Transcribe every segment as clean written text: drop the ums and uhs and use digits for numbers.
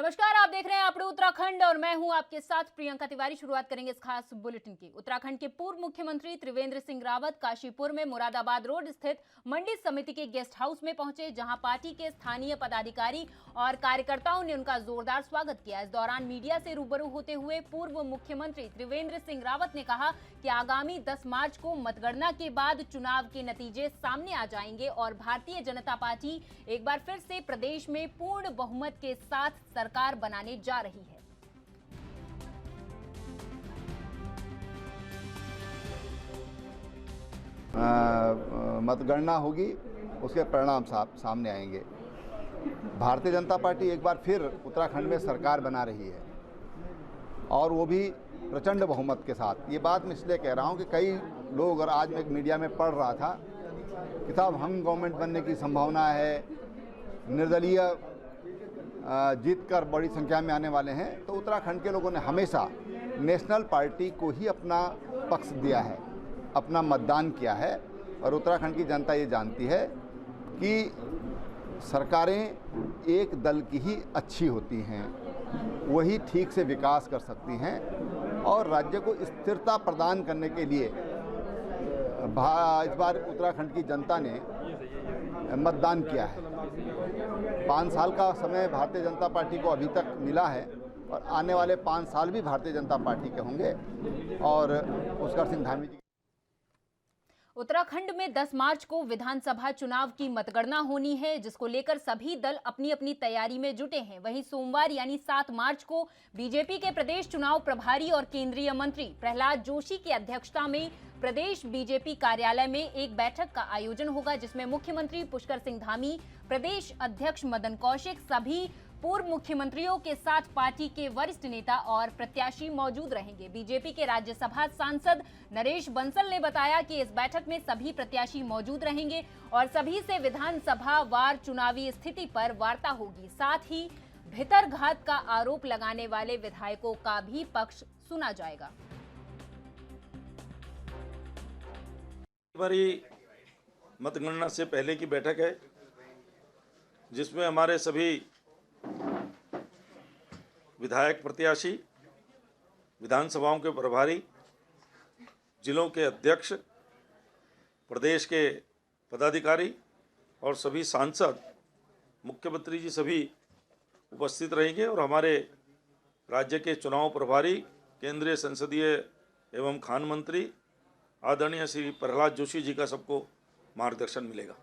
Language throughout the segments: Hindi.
नमस्कार, आप देख रहे हैं अपने उत्तराखंड और मैं हूं आपके साथ प्रियंका तिवारी। शुरुआत करेंगे इस खास बुलेटिन की। उत्तराखंड के पूर्व मुख्यमंत्री त्रिवेंद्र सिंह रावत काशीपुर में मुरादाबाद रोड स्थित मंडी समिति के गेस्ट हाउस में पहुंचे, जहां पार्टी के स्थानीय पदाधिकारी और कार्यकर्ताओं ने उनका जोरदार स्वागत किया। इस दौरान मीडिया से रूबरू होते हुए पूर्व मुख्यमंत्री त्रिवेंद्र सिंह रावत ने कहा कि आगामी 10 मार्च को मतगणना के बाद चुनाव के नतीजे सामने आ जाएंगे और भारतीय जनता पार्टी एक बार फिर से प्रदेश में पूर्ण बहुमत के साथ सरकार बनाने जा रही है। मतगणना होगी, उसके परिणाम सामने आएंगे। भारतीय जनता पार्टी एक बार फिर उत्तराखंड में सरकार बना रही है और वो भी प्रचंड बहुमत के साथ। ये बात मैं इसलिए कह रहा हूँ कि कई लोग, और आज मैं एक मीडिया में पढ़ रहा था कि साहब हम गवर्नमेंट बनने की संभावना है, निर्दलीय जीत कर बड़ी संख्या में आने वाले हैं। तो उत्तराखंड के लोगों ने हमेशा नेशनल पार्टी को ही अपना पक्ष दिया है, अपना मतदान किया है। और उत्तराखंड की जनता ये जानती है कि सरकारें एक दल की ही अच्छी होती हैं, वही ठीक से विकास कर सकती हैं और राज्य को स्थिरता प्रदान करने के लिए इस बार उत्तराखंड की जनता ने मतदान किया है। 5 साल का समय भारतीय जनता पार्टी को अभी तक मिला है और आने वाले 5 साल भी भारतीय जनता पार्टी के होंगे। और पुष्कर सिंह धामी जी, उत्तराखंड में 10 मार्च को विधानसभा चुनाव की मतगणना होनी है, जिसको लेकर सभी दल अपनी अपनी तैयारी में जुटे हैं। वहीं सोमवार यानी 7 मार्च को बीजेपी के प्रदेश चुनाव प्रभारी और केंद्रीय मंत्री प्रहलाद जोशी की अध्यक्षता में प्रदेश बीजेपी कार्यालय में एक बैठक का आयोजन होगा, जिसमें मुख्यमंत्री पुष्कर सिंह धामी, प्रदेश अध्यक्ष मदन कौशिक, सभी पूर्व मुख्यमंत्रियों के साथ पार्टी के वरिष्ठ नेता और प्रत्याशी मौजूद रहेंगे। बीजेपी के राज्यसभा सांसद नरेश बंसल ने बताया कि इस बैठक में सभी प्रत्याशी मौजूद रहेंगे और सभी से विधानसभा वार चुनावी स्थिति पर वार्ता होगी। साथ ही भितरघात का आरोप लगाने वाले विधायकों का भी पक्ष सुना जाएगा। हमारी मतगणना से पहले की बैठक है, जिसमें हमारे सभी विधायक प्रत्याशी, विधानसभाओं के प्रभारी, जिलों के अध्यक्ष, प्रदेश के पदाधिकारी और सभी सांसद, मुख्यमंत्री जी सभी उपस्थित रहेंगे और हमारे राज्य के चुनाव प्रभारी, केंद्रीय संसदीय एवं खान मंत्री आदरणीय श्री प्रहलाद जोशी जी का सबको मार्गदर्शन मिलेगा।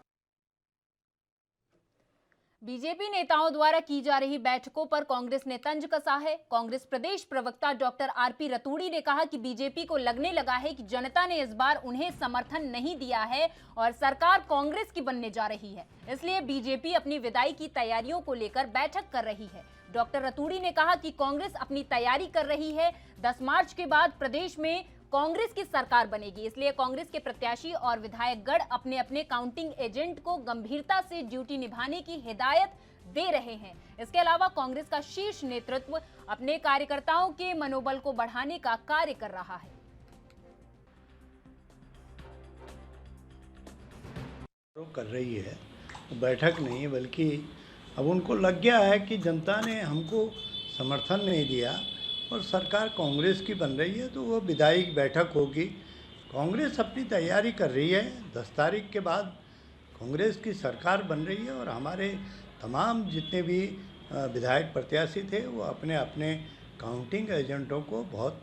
बीजेपी नेताओं द्वारा की जा रही बैठकों पर कांग्रेस ने तंज कसा है। कांग्रेस प्रदेश प्रवक्ता डॉक्टर आरपी रतूड़ी ने कहा कि बीजेपी को लगने लगा है कि जनता ने इस बार उन्हें समर्थन नहीं दिया है और सरकार कांग्रेस की बनने जा रही है, इसलिए बीजेपी अपनी विदाई की तैयारियों को लेकर बैठक कर रही है। डॉक्टर रतूड़ी ने कहा कि कांग्रेस अपनी तैयारी कर रही है। 10 मार्च के बाद प्रदेश में कांग्रेस की सरकार बनेगी, इसलिए कांग्रेस के प्रत्याशी और विधायकगण अपने अपने काउंटिंग एजेंट को गंभीरता से ड्यूटी निभाने की हिदायत दे रहे हैं। इसके अलावा कांग्रेस का शीर्ष नेतृत्व अपने कार्यकर्ताओं के मनोबल को बढ़ाने का कार्य कर रहा है। कर रही है, बैठक नहीं, बल्कि अब उनको लग गया है कि जनता ने हमको समर्थन नहीं दिया और सरकार कांग्रेस की बन रही है, तो वो विधायी बैठक होगी। कांग्रेस अपनी तैयारी कर रही है। 10 तारीख के बाद कांग्रेस की सरकार बन रही है और हमारे तमाम जितने भी विधायक प्रत्याशी थे वो अपने अपने काउंटिंग एजेंटों को बहुत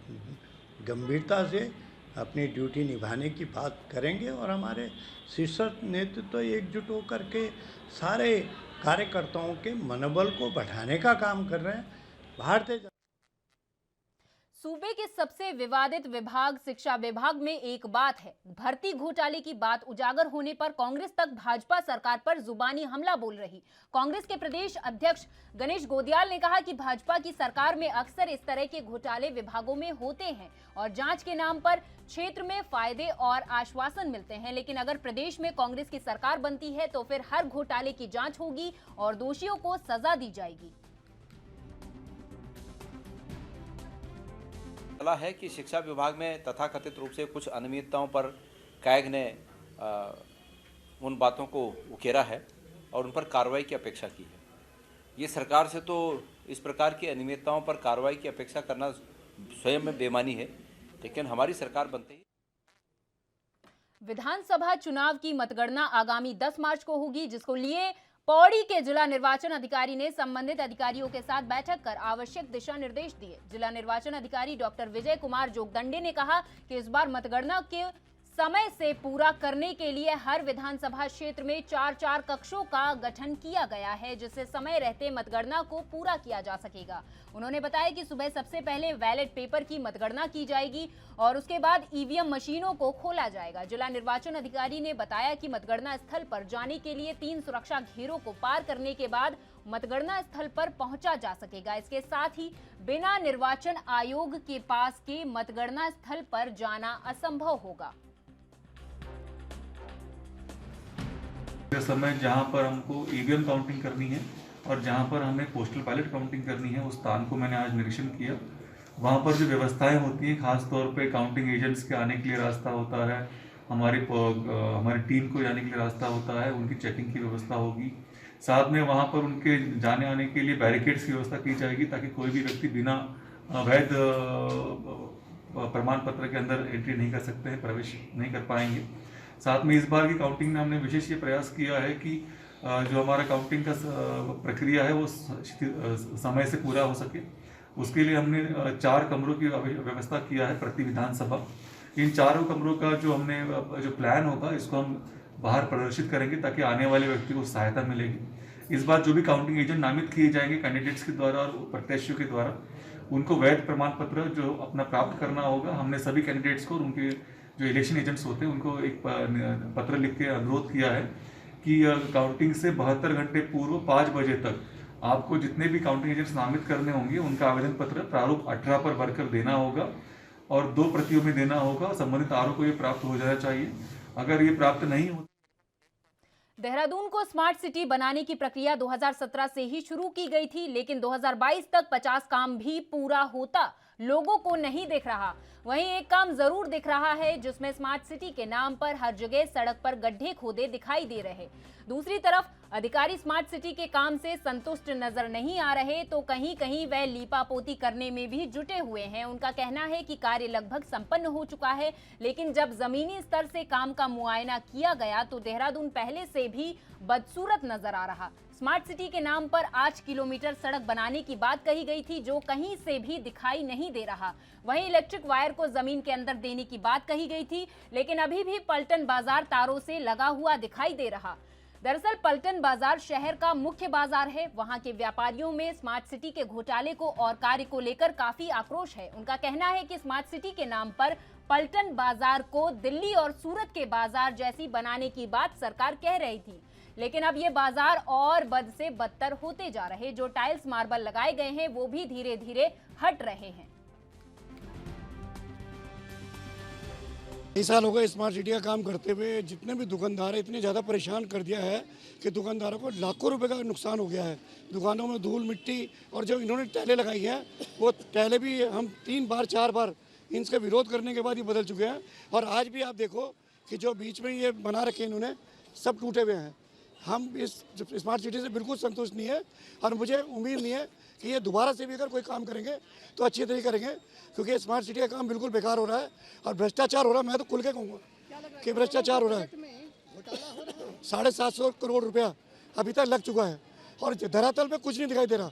गंभीरता से अपनी ड्यूटी निभाने की बात करेंगे और हमारे शीर्ष नेतृत्व एकजुट होकर के सारे कार्यकर्ताओं के मनोबल को बढ़ाने का काम कर रहे हैं। भारतीय सूबे के सबसे विवादित विभाग शिक्षा विभाग में एक बात है, भर्ती घोटाले की बात उजागर होने पर कांग्रेस तक भाजपा सरकार पर जुबानी हमला बोल रही। कांग्रेस के प्रदेश अध्यक्ष गणेश गोदियाल ने कहा कि भाजपा की सरकार में अक्सर इस तरह के घोटाले विभागों में होते हैं और जांच के नाम पर क्षेत्र में फायदे और आश्वासन मिलते हैं, लेकिन अगर प्रदेश में कांग्रेस की सरकार बनती है तो फिर हर घोटाले की जांच होगी और दोषियों को सजा दी जाएगी। चला है कि शिक्षा विभाग में तथाकथित रूप से कुछ अनियमितताओं पर कैग ने उन बातों को उकेरा है और उन पर कार्रवाई की अपेक्षा की है। ये सरकार से तो इस प्रकार की अनियमितताओं पर कार्रवाई की अपेक्षा करना स्वयं में बेईमानी है। लेकिन हमारी सरकार बनते ही विधानसभा चुनाव की मतगणना आगामी 10 मार्च को होगी, जिसको लिए पौड़ी के जिला निर्वाचन अधिकारी ने संबंधित अधिकारियों के साथ बैठक कर आवश्यक दिशा निर्देश दिए। जिला निर्वाचन अधिकारी डॉक्टर विजय कुमार जोगदंडे ने कहा कि इस बार मतगणना के समय से पूरा करने के लिए हर विधानसभा क्षेत्र में 4-4 कक्षों का गठन किया गया है, जिससे समय रहते मतगणना को पूरा किया जा सकेगा। उन्होंने बताया कि सुबह सबसे पहले बैलेट पेपर की मतगणना की जाएगी और उसके बाद ईवीएम मशीनों को खोला जाएगा। जिला निर्वाचन अधिकारी ने बताया कि मतगणना स्थल पर जाने के लिए 3 सुरक्षा घेरों को पार करने के बाद मतगणना स्थल पर पहुंचा जा सकेगा। इसके साथ ही बिना निर्वाचन आयोग के पास के मतगणना स्थल पर जाना असंभव होगा। समय जहां पर हमको ईवीएम काउंटिंग करनी है और जहां पर हमें पोस्टल बैलेट काउंटिंग करनी है, उस स्थान को मैंने आज निरीक्षण किया। वहां पर जो व्यवस्थाएं होती हैं, खास तौर पे काउंटिंग एजेंट्स के आने के लिए रास्ता होता है, हमारी टीम को जाने के लिए रास्ता होता है, उनकी चेकिंग की व्यवस्था होगी। साथ में वहां पर उनके जाने आने के लिए बैरिकेड्स की व्यवस्था की जाएगी, ताकि कोई भी व्यक्ति बिना वैध प्रमाण पत्र के अंदर एंट्री नहीं कर सकते हैं, प्रवेश नहीं कर पाएंगे। साथ में इस बार की काउंटिंग में हमने विशेष ये प्रयास किया है कि जो हमारा काउंटिंग का प्रक्रिया है वो समय से पूरा हो सके। उसके लिए हमने 4 कमरों की व्यवस्था किया है प्रति विधानसभा। इन 4 कमरों का जो प्लान होगा, इसको हम बाहर प्रदर्शित करेंगे ताकि आने वाले व्यक्ति को सहायता मिलेगी। इस बार जो भी काउंटिंग एजेंट नामित किए जाएंगे कैंडिडेट्स के द्वारा और प्रत्याशियों के द्वारा, उनको वैध प्रमाण पत्र जो अपना प्राप्त करना होगा। हमने सभी कैंडिडेट्स को और उनके जो इलेक्शन एजेंट्स होते हैं उनको एक पत्र लिख के अनुरोध किया है कि काउंटिंग से 72 घंटे पूर्व 5 बजे तक आपको जितने भी काउंटिंग एजेंट्स नामित करने होंगे, उनका आवेदन पत्र प्रारूप 18 पर भरकर देना होगा और 2 प्रतियों में देना होगा। संबंधित आरओ को ये प्राप्त हो जाना चाहिए। अगर ये प्राप्त नहीं हो देहरादून को स्मार्ट सिटी बनाने की प्रक्रिया 2017 से ही शुरू की गई थी, लेकिन 2022 तक 50 काम भी पूरा होता लोगों को नहीं दिख रहा। वहीं एक काम जरूर दिख रहा है, जिसमें स्मार्ट सिटी के नाम पर हर जगह सड़क पर गड्ढे खोदे दिखाई दे रहे। दूसरी तरफ अधिकारी स्मार्ट सिटी के काम से संतुष्ट नजर नहीं आ रहे, तो कहीं कहीं वह लीपापोती करने में भी जुटे हुए हैं। उनका कहना है कि कार्य लगभग संपन्न हो चुका है, लेकिन जब जमीनी स्तर से काम का मुआयना किया गया तो देहरादून पहले से भी बदसूरत नजर आ रहा। स्मार्ट सिटी के नाम पर 8 किलोमीटर सड़क बनाने की बात कही गई थी, जो कहीं से भी दिखाई नहीं दे रहा। वहीं इलेक्ट्रिक वायर को जमीन के अंदर देने की बात कही गई थी, लेकिन अभी भी पलटन बाजार तारों से लगा हुआ दिखाई दे रहा। दरअसल पलटन बाजार शहर का मुख्य बाजार है। वहां के व्यापारियों में स्मार्ट सिटी के घोटाले को और कार्य को लेकर काफी आक्रोश है। उनका कहना है कि स्मार्ट सिटी के नाम पर पलटन बाजार को दिल्ली और सूरत के बाजार जैसी बनाने की बात सरकार कह रही थी, लेकिन अब ये बाजार और बद से बदतर होते जा रहे। जो टाइल्स मार्बल लगाए गए हैं वो भी धीरे धीरे हट रहे हैं। कई साल हो गए स्मार्ट सिटी का काम करते हुए। जितने भी दुकानदार हैं इतने ज़्यादा परेशान कर दिया है कि दुकानदारों को लाखों रुपए का नुकसान हो गया है। दुकानों में धूल मिट्टी, और जो इन्होंने टाइलें लगाई हैं वो टाइलें भी हम 3 बार 4 बार इनका विरोध करने के बाद ये बदल चुके हैं। और आज भी आप देखो कि जो बीच में ये बना रखे इन्होंने, सब टूटे हुए हैं। हम इस स्मार्ट सिटी से बिल्कुल संतुष्ट नहीं है और मुझे उम्मीद नहीं है कि ये दोबारा से भी अगर कोई काम करेंगे तो अच्छी तरीके करेंगे, क्योंकि स्मार्ट सिटी का काम बिल्कुल बेकार हो रहा है और भ्रष्टाचार हो रहा है। मैं तो खुल के कहूँगा कि भ्रष्टाचार हो रहा है। 750 करोड़ रुपया अभी तक लग चुका है और धरातल पे कुछ नहीं दिखाई दे रहा।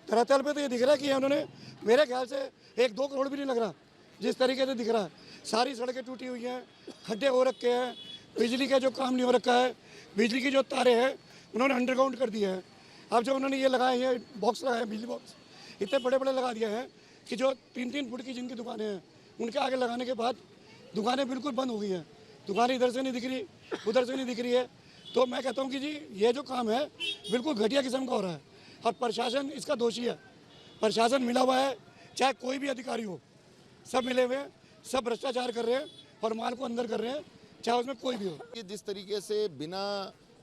धरातल पे तो ये दिख रहा है कि उन्होंने, मेरे ख्याल से 1-2 करोड़ भी नहीं लग रहा जिस तरीके से दिख रहा है। सारी सड़कें टूटी हुई हैं, खड्डे हो रखे हैं, बिजली का जो काम नहीं हो रखा है, बिजली की जो तारे हैं उन्होंने अंडरग्राउंड कर दिए हैं। अब जो उन्होंने ये लगाए हैं बॉक्स लगाए हैं, बिजली बॉक्स इतने बड़े बड़े लगा दिए हैं कि जो 3-3 फुट की जिनकी दुकानें हैं उनके आगे लगाने के बाद दुकानें बिल्कुल बंद हो गई हैं। दुकानें इधर से नहीं दिख रही, उधर से नहीं दिख रही है। तो मैं कहता हूँ कि जी ये जो काम है बिल्कुल घटिया किस्म का हो रहा है और प्रशासन इसका दोषी है। प्रशासन मिला हुआ है, चाहे कोई भी अधिकारी हो, सब मिले हुए हैं, सब भ्रष्टाचार कर रहे हैं और माल को अंदर कर रहे हैं, चाहे उसमें कोई भी हो। जिस तरीके से बिना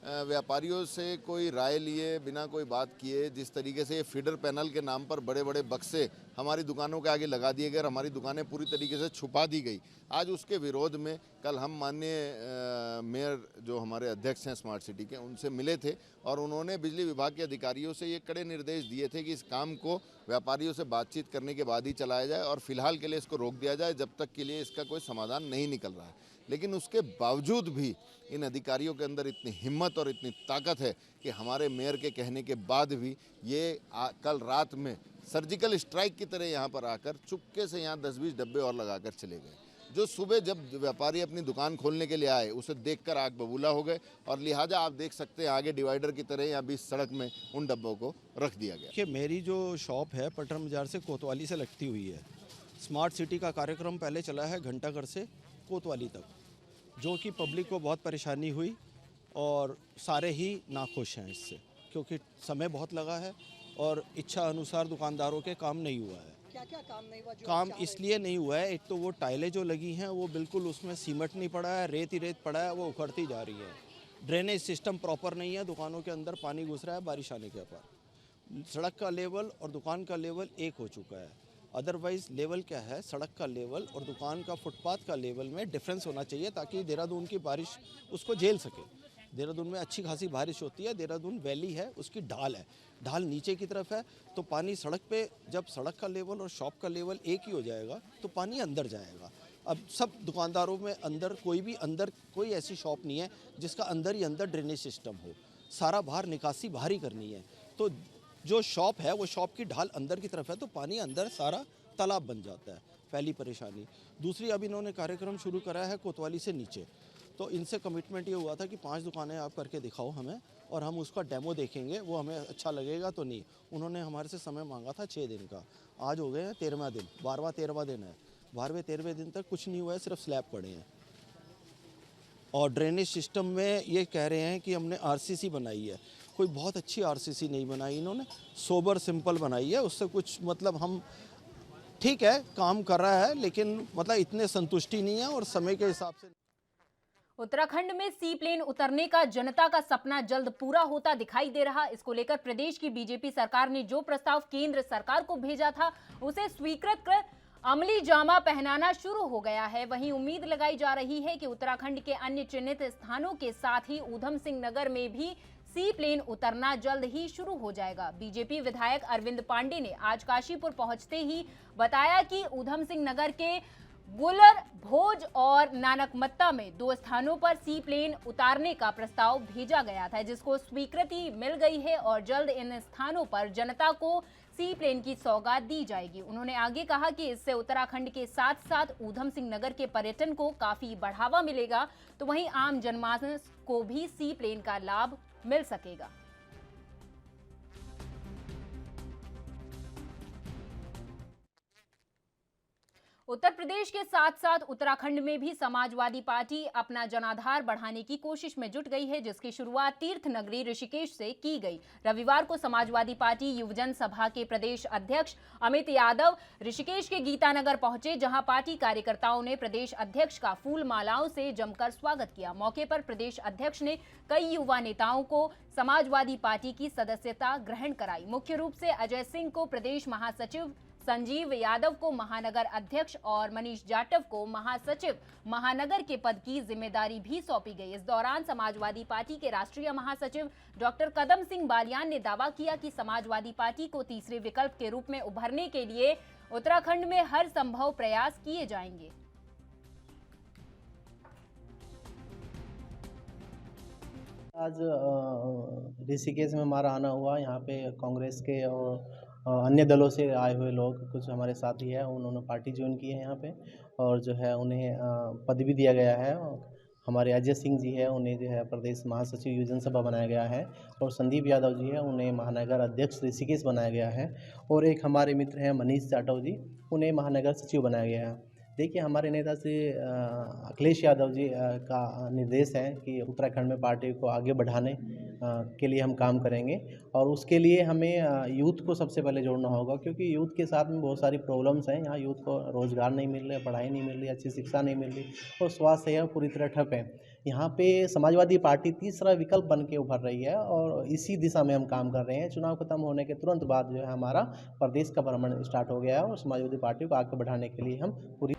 व्यापारियों से कोई राय लिए बिना कोई बात किए जिस तरीके से ये फीडर पैनल के नाम पर बड़े बड़े बक्से हमारी दुकानों के आगे लगा दिए गए और हमारी दुकानें पूरी तरीके से छुपा दी गई, आज उसके विरोध में कल हम माननीय मेयर जो हमारे अध्यक्ष हैं स्मार्ट सिटी के, उनसे मिले थे और उन्होंने बिजली विभाग के अधिकारियों से ये कड़े निर्देश दिए थे कि इस काम को व्यापारियों से बातचीत करने के बाद ही चलाया जाए और फिलहाल के लिए इसको रोक दिया जाए जब तक के लिए इसका कोई समाधान नहीं निकल रहा है। लेकिन उसके बावजूद भी इन अधिकारियों के अंदर इतनी हिम्मत और इतनी ताकत है कि हमारे मेयर के कहने के बाद भी ये कल रात में सर्जिकल स्ट्राइक की तरह यहाँ पर आकर चुपके से यहाँ 10-20 डब्बे और लगाकर चले गए। जो सुबह जब व्यापारी अपनी दुकान खोलने के लिए आए उसे देखकर आग बबूला हो गए और लिहाजा आप देख सकते हैं आगे डिवाइडर की तरह यहाँ बीच सड़क में उन डब्बों को रख दिया गया। कि मेरी जो शॉप है पटन बाजार से कोतवाली से लगती हुई है। स्मार्ट सिटी का कार्यक्रम पहले चला है घंटाघर से कोतवाली तक, जो कि पब्लिक को बहुत परेशानी हुई और सारे ही नाखुश हैं इससे, क्योंकि समय बहुत लगा है और इच्छा अनुसार दुकानदारों के काम नहीं हुआ है। क्या क्या काम नहीं हुआ? काम इसलिए नहीं हुआ है, एक तो वो टाइलें जो लगी हैं वो बिल्कुल उसमें सीमेंट नहीं पड़ा है, रेत ही रेत पड़ा है, वो उखड़ती जा रही है। ड्रेनेज सिस्टम प्रॉपर नहीं है, दुकानों के अंदर पानी घुस रहा है बारिश आने के ऊपर। सड़क का लेवल और दुकान का लेवल एक हो चुका है। अदरवाइज़ लेवल क्या है, सड़क का लेवल और दुकान का फुटपाथ का लेवल में डिफरेंस होना चाहिए ताकि देहरादून की बारिश उसको झेल सके। देहरादून में अच्छी खासी बारिश होती है, देहरादून वैली है, उसकी ढाल है, ढाल नीचे की तरफ है, तो पानी सड़क पे जब सड़क का लेवल और शॉप का लेवल एक ही हो जाएगा तो पानी अंदर जाएगा। अब सब दुकानदारों में अंदर कोई ऐसी शॉप नहीं है जिसका अंदर ही अंदर ड्रेनेज सिस्टम हो, सारा बाहर निकासी बाहर ही करनी है। तो जो शॉप है वो शॉप की ढाल अंदर की तरफ है तो पानी अंदर सारा तालाब बन जाता है, पहली परेशानी। दूसरी, अब इन्होंने कार्यक्रम शुरू करा है कोतवाली से नीचे, तो इनसे कमिटमेंट ये हुआ था कि 5 दुकानें आप करके दिखाओ हमें और हम उसका डेमो देखेंगे, वो हमें अच्छा लगेगा तो नहीं। उन्होंने हमारे से समय मांगा था 6 दिन का, आज हो गए हैं 13वां दिन, 12वां-13वां दिन है। 12वें-13वें दिन तक कुछ नहीं हुआ है, सिर्फ स्लैब पड़े हैं। और ड्रेनेज सिस्टम में ये कह रहे हैं कि हमने आरसीसी बनाई है, कोई बहुत अच्छी आरसीसी नहीं बनाई इन्होंने, सोबर सिंपल बनाई है। उससे कुछ मतलब हम ठीक है काम कर रहा है लेकिन मतलब इतने संतुष्टि नहीं है और समय के हिसाब से। उत्तराखंड में सी प्लेन उतरने का जनता का सपना जल्द पूरा होता दिखाई दे रहा। इसको लेकर प्रदेश की बीजेपी सरकार ने जो प्रस्ताव केंद्र सरकार को भेजा था उसे स्वीकृत कर अमली जामा पहनाना शुरू हो गया है। वहीं उम्मीद लगाई जा रही है कि उत्तराखंड के अन्य चिन्हित स्थानों के साथ ही ऊधम सिंह नगर में भी सी प्लेन उतरना जल्द ही शुरू हो जाएगा। बीजेपी विधायक अरविंद पांडे ने आज काशीपुर पहुंचते ही बताया कि ऊधम सिंह नगर के गुलर भोज और नानकमत्ता में 2 स्थानों पर सी प्लेन उतारने का प्रस्ताव भेजा गया था, जिसको स्वीकृति मिल गई है और जल्द इन स्थानों पर जनता को सी प्लेन की सौगात दी जाएगी। उन्होंने आगे कहा कि इससे उत्तराखंड के साथ साथ ऊधम सिंह नगर के पर्यटन को काफी बढ़ावा मिलेगा, तो वहीं आम जनमानस को भी सी प्लेन का लाभ मिल सकेगा। उत्तर प्रदेश के साथ साथ उत्तराखंड में भी समाजवादी पार्टी अपना जनाधार बढ़ाने की कोशिश में जुट गई है, जिसकी शुरुआत तीर्थ नगरी ऋषिकेश से की गई। रविवार को समाजवादी पार्टी युवजन सभा के प्रदेश अध्यक्ष अमित यादव ऋषिकेश के गीतानगर पहुंचे, जहां पार्टी कार्यकर्ताओं ने प्रदेश अध्यक्ष का फूल मालाओं से जमकर स्वागत किया। मौके पर प्रदेश अध्यक्ष ने कई युवा नेताओं को समाजवादी पार्टी की सदस्यता ग्रहण कराई। मुख्य रूप से अजय सिंह को प्रदेश महासचिव, संजीव यादव को महानगर अध्यक्ष और मनीष जाटव को महासचिव महानगर के पद की जिम्मेदारी भी सौंपी गई। इस दौरान समाजवादी पार्टी के राष्ट्रीय महासचिव डॉक्टर कदम सिंह बालियान ने दावा किया कि समाजवादी पार्टी को तीसरे विकल्प के रूप में उभरने के लिए उत्तराखंड में हर संभव प्रयास किए जाएंगे। आज ऋषिकेश में हमारा आना हुआ। यहाँ पे कांग्रेस के और अन्य दलों से आए हुए लोग कुछ हमारे साथी हैं, उन्होंने पार्टी ज्वाइन की है यहाँ पे और जो है उन्हें पद भी दिया गया है। हमारे अजय सिंह जी है, उन्हें जो है प्रदेश महासचिव युवजन सभा बनाया गया है और संदीप यादव जी है, उन्हें महानगर अध्यक्ष ऋषिकेश बनाया गया है और एक हमारे मित्र हैं मनीष जाटव जी, उन्हें महानगर सचिव बनाया गया है। देखिए, हमारे नेता श्री अखिलेश यादव जी का निर्देश है कि उत्तराखंड में पार्टी को आगे बढ़ाने के लिए हम काम करेंगे और उसके लिए हमें यूथ को सबसे पहले जोड़ना होगा, क्योंकि यूथ के साथ में बहुत सारी प्रॉब्लम्स हैं। यहाँ यूथ को रोज़गार नहीं मिल रहा है, पढ़ाई नहीं मिल रही, अच्छी शिक्षा नहीं मिल रही और स्वास्थ्य सेवा पूरी तरह ठप है। यहाँ पे समाजवादी पार्टी तीसरा विकल्प बन के उभर रही है और इसी दिशा में हम काम कर रहे हैं। चुनाव खत्म होने के तुरंत बाद जो है हमारा प्रदेश का भ्रमण स्टार्ट हो गया है और समाजवादी पार्टी को आगे बढ़ाने के लिए हम पूरी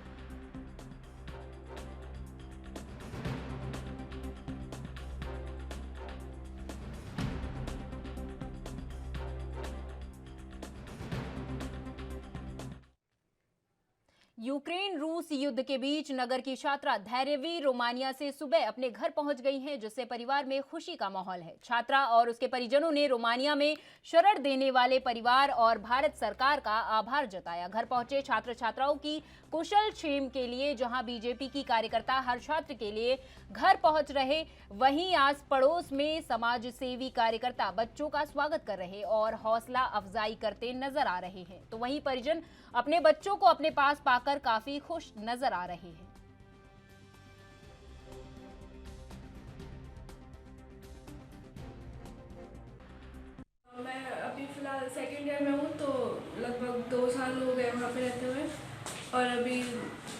यूक्रेन रूस युद्ध के बीच नगर की छात्रा धैर्यवीर रोमानिया से सुबह अपने घर पहुंच गई हैं, जिससे परिवार में खुशी का माहौल है। छात्रा और उसके परिजनों ने रोमानिया में शरण देने वाले परिवार और भारत सरकार का आभार जताया। घर पहुंचे छात्र छात्राओं की कुशल क्षेम के लिए जहां बीजेपी की कार्यकर्ता हर छात्र के लिए घर पहुंच रहे, वहीं आस पड़ोस में समाज सेवी कार्यकर्ता बच्चों का स्वागत कर रहे और हौसला अफजाई करते नजर आ रहे हैं। तो वहीं परिजन अपने बच्चों को अपने पास पाकर काफी खुश नजर आ रहे हैं। मैं अभी फ़िलहाल सेकेंड ईयर में हूँ, तो लगभग 2 साल हो गए वहाँ पे रहते हुए। और अभी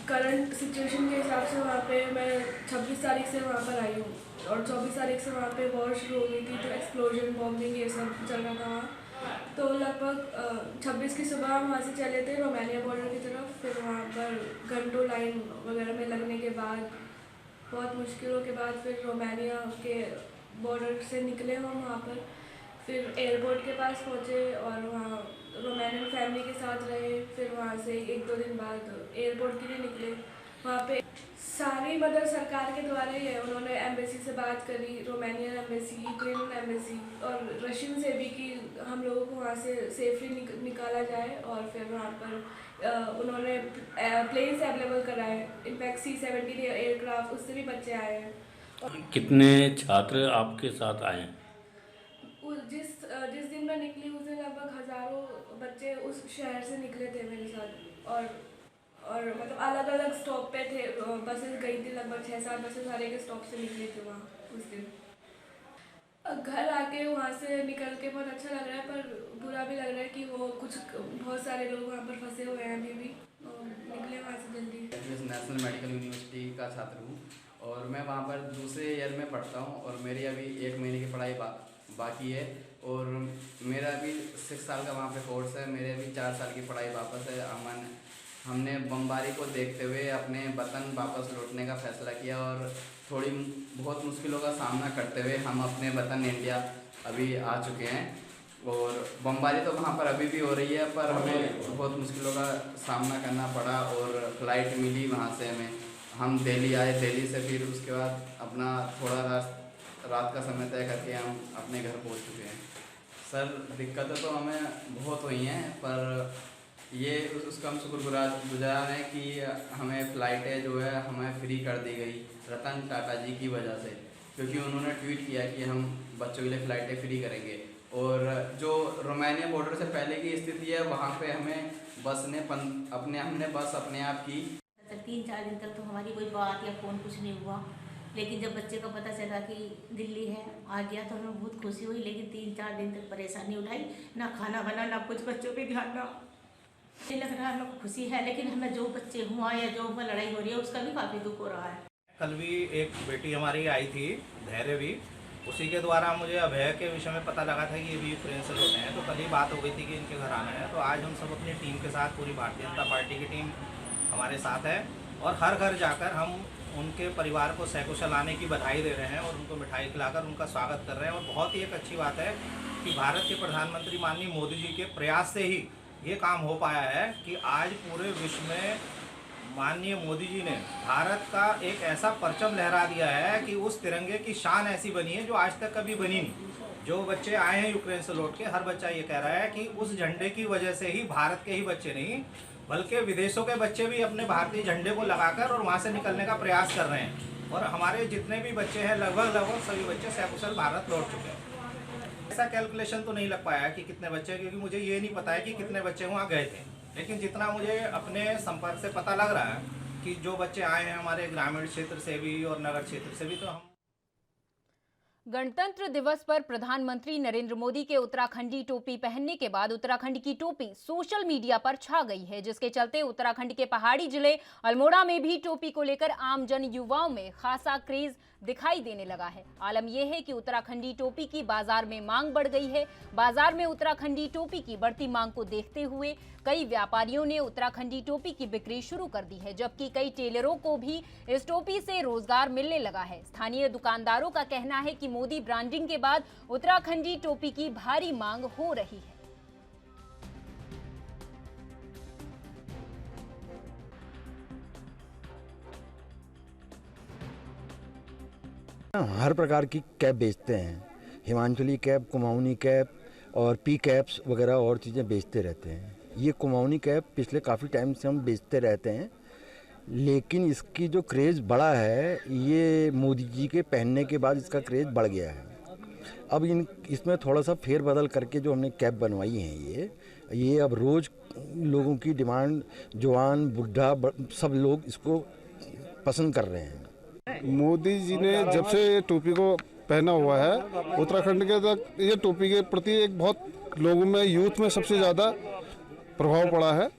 करंट सिचुएशन के हिसाब से वहाँ पे मैं 26 तारीख से वहाँ पर आई हूँ और 24 तारीख से वहाँ पे वॉर शुरू हो गई थी, तो एक्सप्लोजन बॉम्बिंग ये सब चल रहा था वहाँ। तो लगभग 26 की सुबह वहाँ से चले थे रोमानिया बॉर्डर की तरफ। फिर वहाँ पर घंटों लाइन वगैरह में लगने के बाद, बहुत मुश्किलों के बाद फिर रोमानिया के बॉर्डर से निकले हम वहाँ पर। फिर एयरपोर्ट के पास पहुँचे और वहाँ रोमानियन फैमिली के साथ रहे। फिर वहाँ से 1-2 दिन बाद एयरपोर्ट के लिए निकले। वहाँ पे सारी मदद सरकार के द्वारा ही है। उन्होंने एम्बेसी से बात करी, रोमानियन एम्बेसी, यूक्रेन एम्बेसी और रशियन से भी, कि हम लोगों को वहाँ से सेफली निकाला जाए। और फिर वहाँ पर उन्होंने प्लेन्स अवेलेबल कराए। इनफैक्ट C-17 एयरक्राफ्ट, उससे भी बच्चे आए हैं। कितने छात्र आपके साथ आए हैं? जिस दिन मैं निकली उस दिन लगभग हज़ारों बच्चे उस शहर से निकले थे मेरे साथ। और मतलब अलग अलग स्टॉप पे थे, बसेस गई थी, लगभग 6-7 बसेस हर एक स्टॉप से निकली थी वहाँ उस दिन। घर आके वहाँ से निकल के बहुत अच्छा लग रहा है, पर बुरा भी लग रहा है कि वो बहुत सारे लोग वहाँ पर फंसे हुए हैं अभी भी, निकले वहाँ से जल्दी। नेशनल मेडिकल यूनिवर्सिटी का छात्र हूँ और मैं वहाँ पर दूसरे ईयर में पढ़ता हूँ और मेरी अभी 1 महीने की पढ़ाई बाकी है और मेरा अभी 6 साल का वहाँ पे कोर्स है। मेरे अभी 4 साल की पढ़ाई वापस है। हमने बमबारी को देखते हुए अपने वतन वापस लौटने का फैसला किया और बहुत मुश्किलों का सामना करते हुए हम अपने वतन इंडिया अभी आ चुके हैं। और बमबारी तो वहाँ पर अभी भी हो रही है, पर हमें बहुत मुश्किलों का सामना करना पड़ा और फ्लाइट मिली वहाँ से हमें। हम दिल्ली आए, दिल्ली से फिर उसके बाद अपना थोड़ा रात का समय तय करके हम अपने घर पहुँच चुके हैं। सर, दिक्कतें तो हमें बहुत हुई हैं, पर ये उसका हम शुक्रगुजार हैं कि हमें फ़्लाइटें जो है हमें फ्री कर दी गई रतन टाटा जी की वजह से, क्योंकि उन्होंने ट्वीट किया कि हम बच्चों के लिए फ़्लाइटें फ्री करेंगे। और जो रोमानिया बॉर्डर से पहले की स्थिति है वहाँ पे हमें बस ने हमने बस अपने आप की। 3-4 दिन तक तो हमारी कोई बात या फ़ोन कुछ नहीं हुआ, लेकिन जब बच्चे को पता चला कि दिल्ली है आ गया तो हमें बहुत खुशी हुई। लेकिन 3-4 दिन तक परेशानी उठाई, ना खाना बना, ना कुछ बच्चों पे ध्यान, ना नहीं लग रहा है। हमें खुशी है, लेकिन हमें जो बच्चे हुआ या जो लड़ाई हो रही है उसका भी काफ़ी दुख हो रहा है। कल भी एक बेटी हमारी आई थी, धैर्यवीर, उसी के द्वारा मुझे अभय के विषय में पता लगा था कि ये भी यूक्रेन से लौटे हैं। तो कल ही बात हो गई थी कि इनके घर आना है। तो आज हम सब अपनी टीम के साथ, पूरी भारतीय जनता पार्टी की टीम हमारे साथ है और हर घर जाकर हम उनके परिवार को सकुशल आने की बधाई दे रहे हैं और उनको मिठाई खिलाकर उनका स्वागत कर रहे हैं। और बहुत ही एक अच्छी बात है कि भारत के प्रधानमंत्री माननीय मोदी जी के प्रयास से ही ये काम हो पाया है कि आज पूरे विश्व में माननीय मोदी जी ने भारत का एक ऐसा परचम लहरा दिया है कि उस तिरंगे की शान ऐसी बनी है जो आज तक कभी बनी नहीं। जो बच्चे आए हैं यूक्रेन से लौट के, हर बच्चा ये कह रहा है कि उस झंडे की वजह से ही भारत के ही बच्चे नहीं बल्कि विदेशों के बच्चे भी अपने भारतीय झंडे को लगाकर और वहाँ से निकलने का प्रयास कर रहे हैं। और हमारे जितने भी बच्चे हैं लगभग सभी बच्चे सकुशल भारत लौट चुके हैं। ऐसा कैलकुलेशन तो नहीं लग पाया कि कितने बच्चे, क्योंकि मुझे ये नहीं पता है कि कितने बच्चे वहाँ गए थे, लेकिन जितना मुझे अपने संपर्क से पता लग रहा है कि जो बच्चे आए हैं हमारे ग्रामीण क्षेत्र से भी और नगर क्षेत्र से भी, तो हम गणतंत्र दिवस पर प्रधानमंत्री नरेंद्र मोदी के उत्तराखंडी टोपी पहनने के बाद उत्तराखंड की टोपी सोशल मीडिया पर छा गई है, जिसके चलते उत्तराखंड के पहाड़ी जिले अल्मोड़ा में भी टोपी को लेकर आम जन युवाओं में खासा क्रेज दिखाई देने लगा है। आलम यह है कि उत्तराखंडी टोपी की बाजार में मांग बढ़ गई है। बाजार में उत्तराखंडी टोपी की बढ़ती मांग को देखते हुए कई व्यापारियों ने उत्तराखंडी टोपी की बिक्री शुरू कर दी है, जबकि कई टेलरों को भी इस टोपी से रोजगार मिलने लगा है। स्थानीय दुकानदारों का कहना है कि मोदी ब्रांडिंग के बाद उत्तराखंडी टोपी की भारी मांग हो रही है। हर प्रकार की कैप बेचते हैं, हिमाचली कैप, कुमाऊनी कैप और पी कैप्स वगैरह और चीज़ें बेचते रहते हैं। ये कुमाऊनी कैप पिछले काफ़ी टाइम से हम बेचते रहते हैं, लेकिन इसकी जो क्रेज़ बढ़ा है ये मोदी जी के पहनने के बाद इसका क्रेज़ बढ़ गया है। अब इसमें थोड़ा सा फेरबदल करके जो हमने कैप बनवाई हैं ये अब रोज़ लोगों की डिमांड, जवान बुढ़ा सब लोग इसको पसंद कर रहे हैं। मोदी जी ने जब से ये टोपी को पहना हुआ है, उत्तराखंड के तक ये टोपी के प्रति एक बहुत लोगों में, यूथ में सबसे ज़्यादा प्रभाव पड़ा है।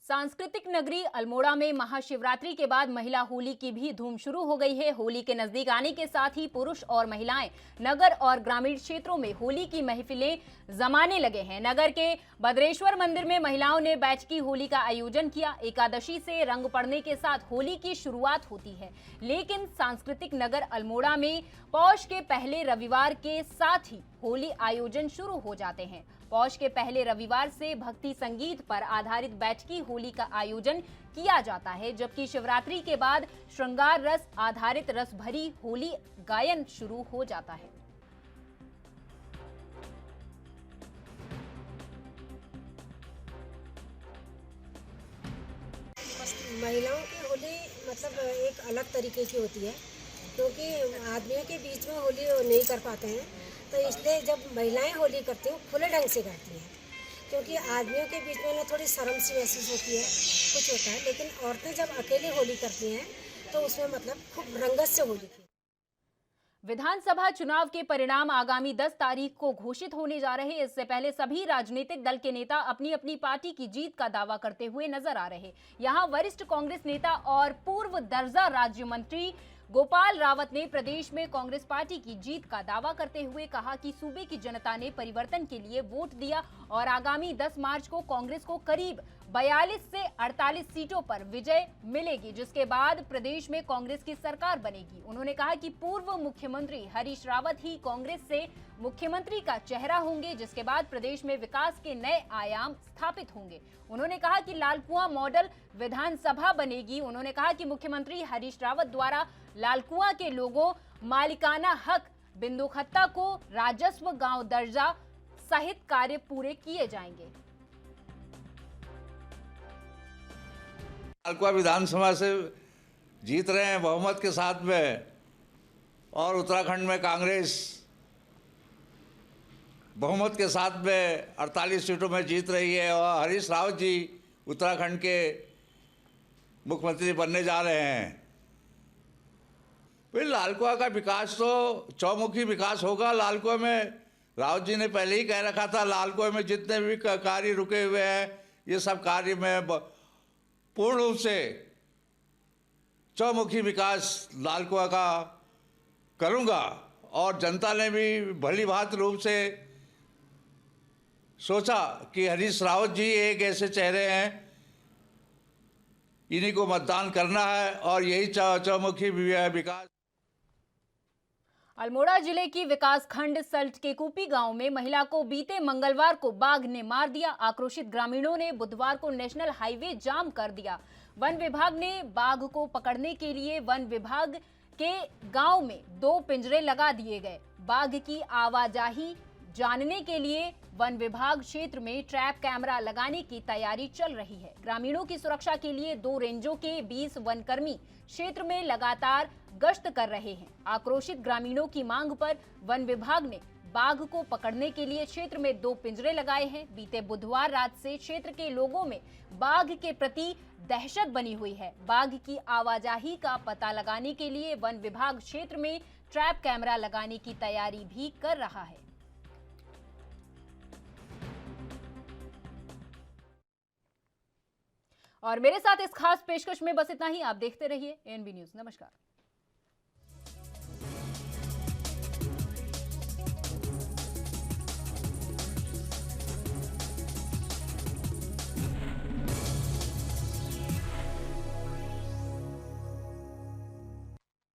सांस्कृतिक नगरी अल्मोड़ा में महाशिवरात्रि के बाद महिला होली की भी धूम शुरू हो गई है। होली के नजदीक आने के साथ ही पुरुष और महिलाएं नगर और ग्रामीण क्षेत्रों में होली की महफिलें जमाने लगे हैं। नगर के भद्रेश्वर मंदिर में महिलाओं ने बैठकी होली का आयोजन किया। एकादशी से रंग पड़ने के साथ होली की शुरुआत होती है, लेकिन सांस्कृतिक नगर अल्मोड़ा में पौष के पहले रविवार के साथ ही होली आयोजन शुरू हो जाते हैं। पौष के पहले रविवार से भक्ति संगीत पर आधारित बैठकी होली का आयोजन किया जाता है, जबकि शिवरात्रि के बाद श्रृंगार रस आधारित रस भरी होली गायन शुरू हो जाता है। महिलाओं की होली मतलब एक अलग तरीके की होती है, क्योंकि आदमियों के बीच में होली नहीं कर पाते हैं, तो इसलिए जब महिलाएं होली करती हैं खुले ढंग से करती हैं, क्योंकि आदमियों के बीच में ना थोड़ी शर्म सी महसूस होती है, कुछ होता है, लेकिन औरतें जब अकेली होली करती हैं तो उसमें मतलब खूब रंगत से होली की। विधानसभा चुनाव के परिणाम आगामी 10 तारीख को घोषित होने जा रहे हैं। इससे पहले सभी राजनीतिक दल के नेता अपनी अपनी पार्टी की जीत का दावा करते हुए नजर आ रहे। यहां वरिष्ठ कांग्रेस नेता और पूर्व दर्जा राज्य मंत्री गोपाल रावत ने प्रदेश में कांग्रेस पार्टी की जीत का दावा करते हुए कहा कि सूबे की जनता ने परिवर्तन के लिए वोट दिया और आगामी 10 मार्च को कांग्रेस को करीब 42 से 48 सीटों पर विजय मिलेगी, जिसके बाद प्रदेश में कांग्रेस की सरकार बनेगी। उन्होंने कहा कि पूर्व मुख्यमंत्री हरीश रावत ही कांग्रेस से मुख्यमंत्री का चेहरा होंगे, जिसके बाद प्रदेश में विकास के नए आयाम स्थापित होंगे। उन्होंने कहा कि लालकुआं मॉडल विधानसभा बनेगी। उन्होंने कहा कि मुख्यमंत्री हरीश रावत द्वारा लालकुआं के लोगों मालिकाना हक, बिंदुखत्ता को राजस्व, गांव दर्जा सहित कार्य पूरे किए जाएंगे। लालकुआं विधानसभा से जीत रहे हैं बहुमत के साथ में, और उत्तराखंड में कांग्रेस बहुमत के साथ में 48 सीटों में जीत रही है और हरीश रावत जी उत्तराखंड के मुख्यमंत्री बनने जा रहे हैं। फिर लालकुआं का विकास तो चौमुखी विकास होगा। लालकुआं में रावत जी ने पहले ही कह रखा था, लालकुआं में जितने भी कार्य रुके हुए हैं ये सब कार्य में पूर्ण रूप से चौमुखी विकास लालकुआं का करूँगा। और जनता ने भी भली भांति रूप से सोचा कि हरीश रावत जी एक ऐसे चेहरे हैं, इन्हीं को मतदान करना है और यही चौमुखी विकास। अल्मोड़ा जिले की विकास खंड सल्ट के कुपी गांव में महिला को बीते मंगलवार को बाघ ने मार दिया। आक्रोशित ग्रामीणों ने बुधवार को नेशनल हाईवे जाम कर दिया। वन विभाग ने बाघ को पकड़ने के लिए वन विभाग के गांव में 2 पिंजरे लगा दिए गए। बाघ की आवाजाही जानने के लिए वन विभाग क्षेत्र में ट्रैप कैमरा लगाने की तैयारी चल रही है। ग्रामीणों की सुरक्षा के लिए 2 रेंजों के 20 वनकर्मी क्षेत्र में लगातार गश्त कर रहे हैं। आक्रोशित ग्रामीणों की मांग पर वन विभाग ने बाघ को पकड़ने के लिए क्षेत्र में 2 पिंजरे लगाए हैं। बीते बुधवार रात से क्षेत्र के लोगों में बाघ के प्रति दहशत बनी हुई है। बाघ की आवाजाही का पता लगाने के लिए वन विभाग क्षेत्र में ट्रैप कैमरा लगाने की तैयारी भी कर रहा है। और मेरे साथ इस खास पेशकश में बस इतना ही। आप देखते रहिए एएनबी न्यूज़। नमस्कार।